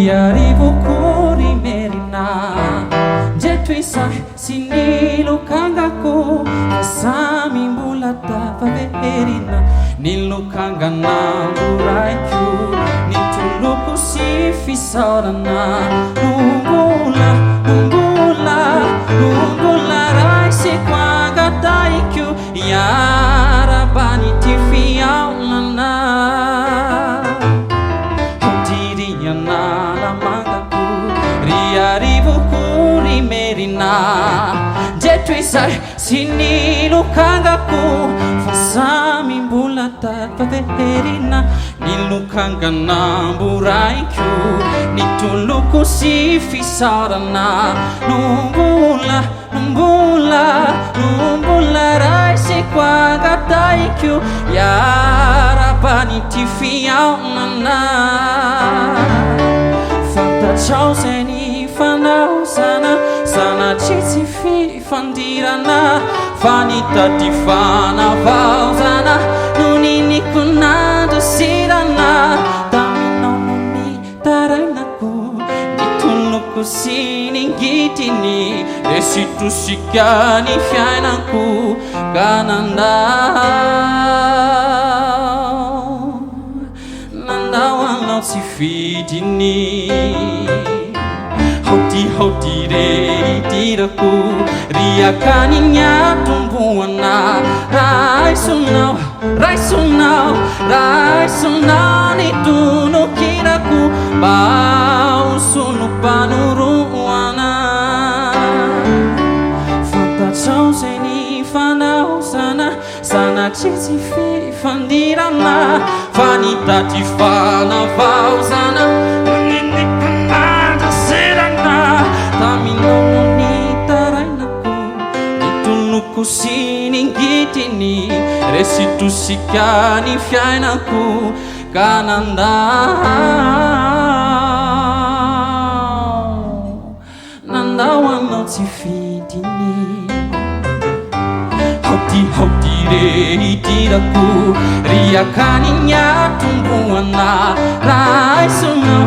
riarivoku rimerina jetu isay sy nilokangako samy mbola tafaverina nilokanganambo raiko nitoloko sy fisaorana nombola raiseko angataiko iarabany ty fiaolana hodiriana lamangako riarivoko rimerina jeto izay sy nilokangako fa samy mbola tafaverina nilokanganambo raiko nitoloko sy fisaorana nombola raiseko angataiko iarabany ty fiaolana fantatrao zay ny fanaozana sanatry tsy fifandirana fa nitady fanavaozana no niniko nandosirana taminao no ny tarainako nitoloko sy ningitiny de sitosika ny fiainako ka nandao anao tsy fidiny hautire itirako riakany nyatomboana raisonao nitonokirako mba usono panoroana fantatrao zay ny fanaozana sanatry tsy fifandirana fa nitady fanavaozana taminao no ny tarainako nitoloko sy ningitiny resitosika ny fiainako ka nandao anao tsy fidiny hautire itirako riakany nyatomboana raisonao